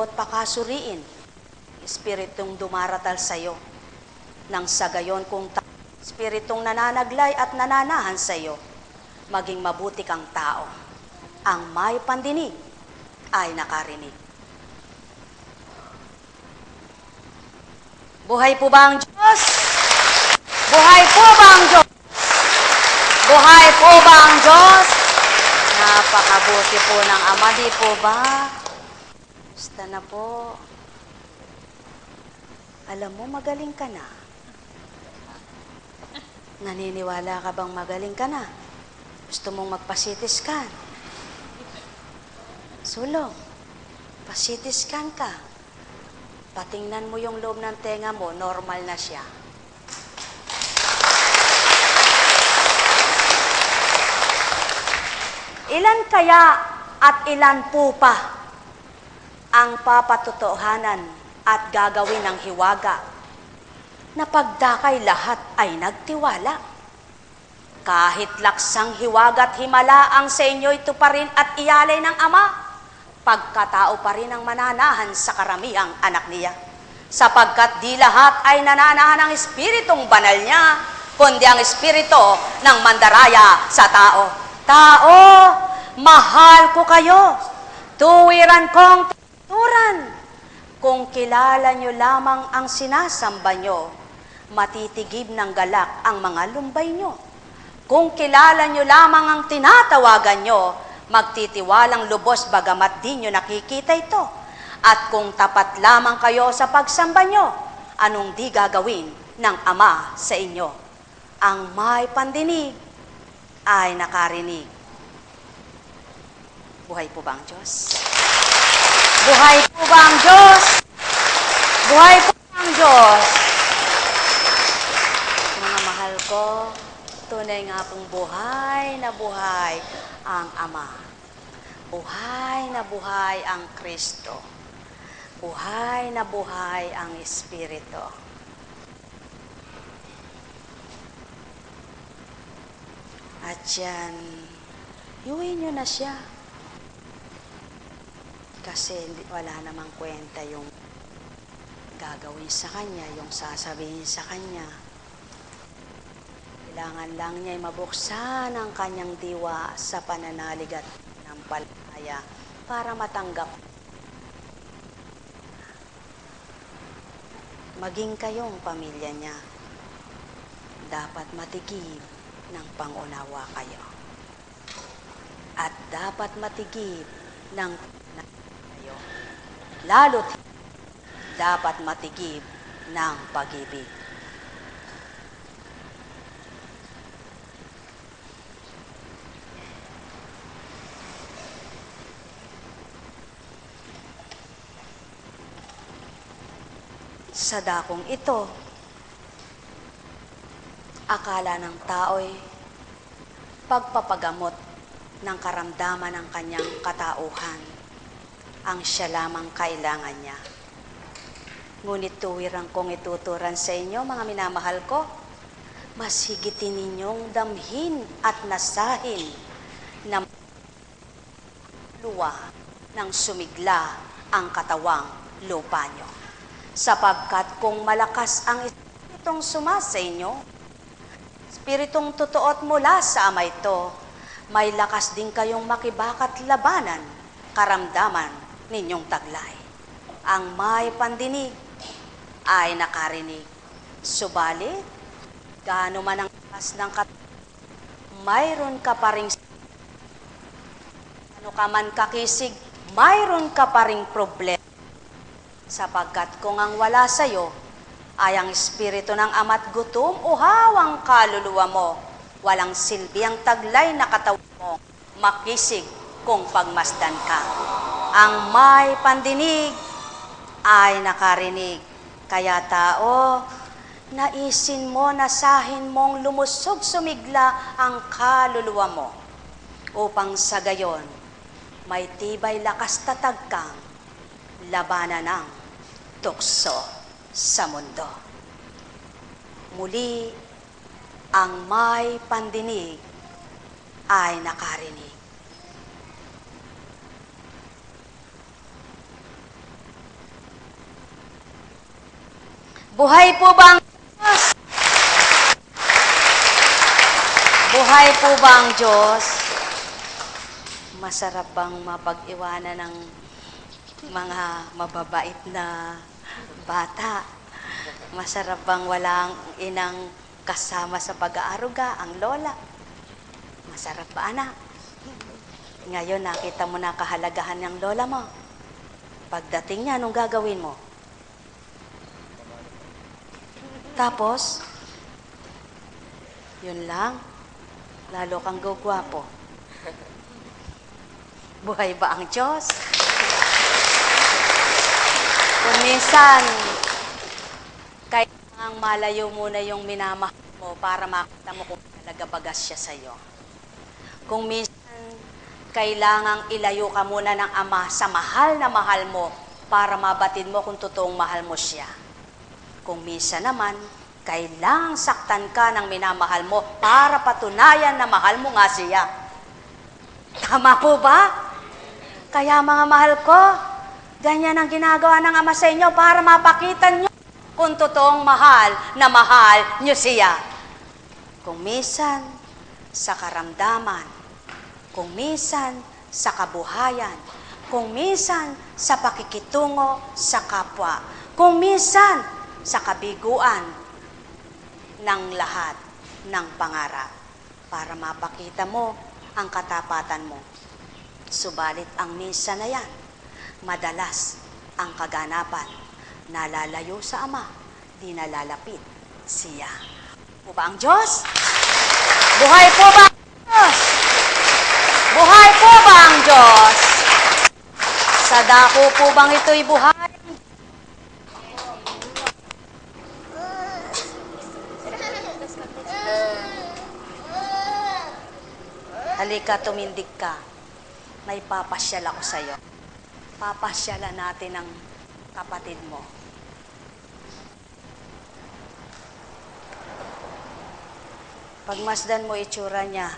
mo't pakasuriin, Espiritong dumaratal sa'yo. Nang sa gayon kung Espiritong nananaglay at nananahan sa'yo, maging mabuti kang tao. Ang may pandinig ay nakarinig. Buhay po ba ang Diyos? Buhay po ba ang Diyos? Buhay po ba ang Diyos? Napakabuti po ng Ama, di po ba? Basta na po. Alam mo, magaling ka na. Naniniwala ka bang magaling ka na? Gusto mong magpa-CT scan? Sulong, pa-CT scan ka. Patingnan mo yung loob ng tenga mo, normal na siya. Ilan kaya at ilan po pa ang papatotohanan at gagawin ng hiwaga na pagdakay lahat ay nagtiwala? Kahit laksang hiwaga at himala ang sa inyo, ito pa rin at iyalay ng Ama, pagkatao pa rin ang mananahan sa karamihang anak niya. Sapagkat di lahat ay nananahan ng Espiritong banal niya, kundi ang Espiritu ng mandaraya sa tao. Tao, mahal ko kayo, tuwiran kong tuturan. Kung kilala nyo lamang ang sinasamba nyo, matitigib ng galak ang mga lumbay nyo. Kung kilala nyo lamang ang tinatawagan nyo, magtitiwalang lubos bagamat di nyo nakikita ito. At kung tapat lamang kayo sa pagsamba nyo, anong di gagawin ng Ama sa inyo? Ang may pandinig ay nakarinig. Buhay po ba ang Diyos? Buhay po ba ang Diyos? Buhay po ba ang Diyos? Mga mahal ko, tunay nga pong buhay na buhay ang Ama. Buhay na buhay ang Kristo. Buhay na buhay ang Espiritu. At yan, iuwi nyo na siya. Kasi wala namang kwenta yung gagawin sa kanya, yung sasabihin sa kanya. Kailangan lang niya ay mabuksan ang kanyang diwa sa pananalig at ng palaya para matanggap. Maging kayong pamilya niya, dapat matigib ng pangunawa kayo. At dapat matigib ng kayo. Lalo't dapat matigib ng pag-ibig. Sa dakong ito, akala ng tao'y pagpapagamot ng karamdaman ng kanyang katauhan ang siya lamang kailangan niya. Ngunit tuwirang kong ituturan sa inyo, mga minamahal ko, mas higitin ninyong damhin at nasahin na luwa ng sumigla ang katawang lupa nyo. Sapagkat kung malakas ang Espiritong sumasa inyo, Espiritong totoo at mula sa Ama ito, may lakas din kayong makibakat labanan, karamdaman ninyong taglay. Ang may pandinig ay nakarinig. Subalit, gaano man ang lakas ng mayroon ka pa ring ano ka man kakisig, mayroon ka pa ring problema. Sapagkat kung ang wala sa'yo ay ang Espiritu ng Ama't gutom o hawang kaluluwa mo, walang silbi ang taglay na katawan mo, makisig kung pagmasdan ka. Ang may pandinig ay nakarinig. Kaya tao, naisin mo, nasahin mong lumusog sumigla ang kaluluwa mo, upang sa gayon, may tibay lakas tatag kang labanan ng tukso sa mundo. Muli, ang may pandinig ay nakarinig. Buhay po ba ang Diyos? Buhay po ba ang Diyos? Masarap bang mapag-iwanan ng mga mababait na bata? Masarap bang walang inang kasama sa pag-aaruga, ang lola? Masarap ba, anak? Ngayon, nakita mo na kahalagahan ng lola mo. Pagdating niya, anong gagawin mo? Tapos, yun lang, lalo kang gugwapo. Buhay ba ang Diyos? Kung minsan, kailangang malayo muna yung minamahal mo para makita mo kung talaga bagas siya sa'yo. Kung minsan, kailangang ilayo ka muna ng Ama sa mahal na mahal mo para mabatid mo kung totoong mahal mo siya. Kung minsan naman, kailangang saktan ka ng minamahal mo para patunayan na mahal mo nga siya. Tama po ba? Kaya mga mahal ko, ganyan ang ginagawa ng Ama sa inyo para mapakita nyo kung totoong mahal na mahal nyo siya. Kung minsan sa karamdaman, kung minsan sa kabuhayan, kung minsan sa pakikitungo sa kapwa, kung minsan sa kabiguan ng lahat ng pangarap para mapakita mo ang katapatan mo. Subalit ang minsan na yan, madalas ang kaganapan, nalalayo sa Ama, di nalalapit siya. Po ba ang Diyos? Buhay po ba ang Diyos? Buhay po ba ang Diyos? Sa dako po bang ito'y buhay? Halika, tumindig ka. May papasyal ako sa'yo. Papasyalan natin ang kapatid mo. Pagmasdan mo itsura niya,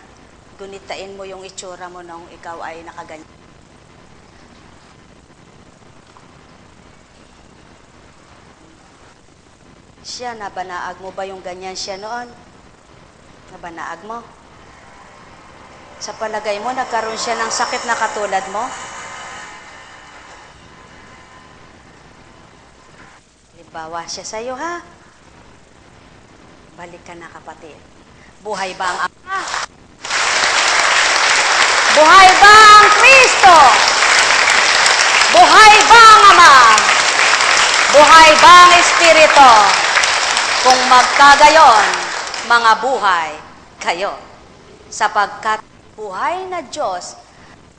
gunitain mo yung itsura mo nung ikaw ay nakaganyan. Siya, nabanaag mo ba yung ganyan siya noon? Nabanaag mo? Sa palagay mo, nagkaroon siya ng sakit na katulad mo? Halimbawa siya sa'yo, ha? Balik ka na, kapatid. Buhay ba ang Ama? Buhay ba ang Kristo? Buhay ba ang Ama? Buhay ba ang Espiritu? Kung magkagayon, mga buhay kayo. Sapagkat buhay na Diyos,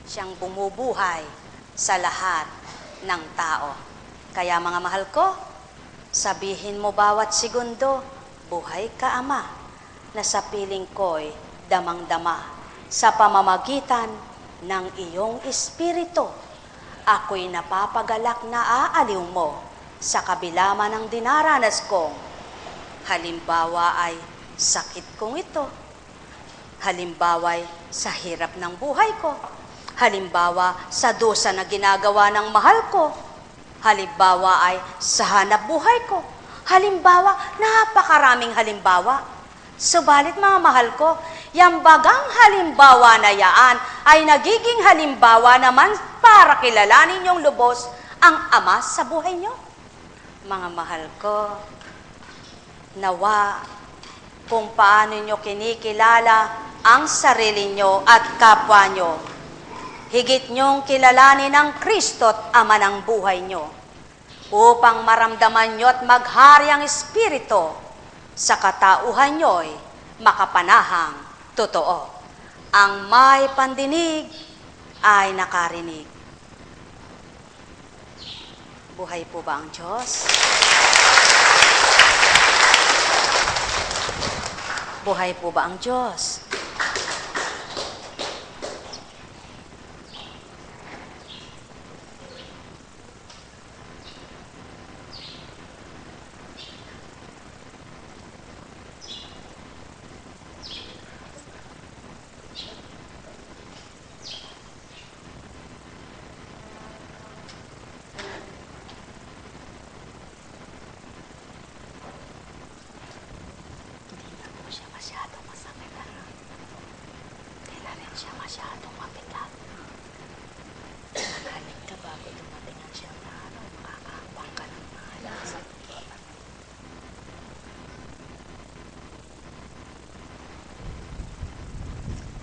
siyang bumubuhay sa lahat ng tao. Kaya mga mahal ko, sabihin mo bawat segundo, buhay ka Ama, na sa piling ko'y damang-dama. Sa pamamagitan ng iyong Espiritu, ako'y napapagalak na aaliw mo sa kabila man ng dinaranas kong. Halimbawa ay sakit kong ito. Halimbawa ay sa hirap ng buhay ko. Halimbawa sa dosa na ginagawa ng mahal ko. Halimbawa ay sa hanap buhay ko. Halimbawa, napakaraming halimbawa. Subalit mga mahal ko, yang bagang halimbawa na yaan ay nagiging halimbawa naman para kilalanin yung lubos ang Ama sa buhay nyo. Mga mahal ko, nawa kung paano nyo kinikilala ang sarili nyo at kapwa nyo, higit nyong kilalanin ang Kristo't Ama ng buhay nyo, upang maramdaman nyo at maghari ang Espiritu sa katauhan nyo'y makapanahang totoo. Ang may pandinig ay nakarinig. Buhay po ba ang Diyos? Buhay po ba ang Diyos? masyadong mabigat. Magaling ka bago dumating ang siyang araw. Makakapang ka ng malas.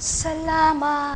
Salamat.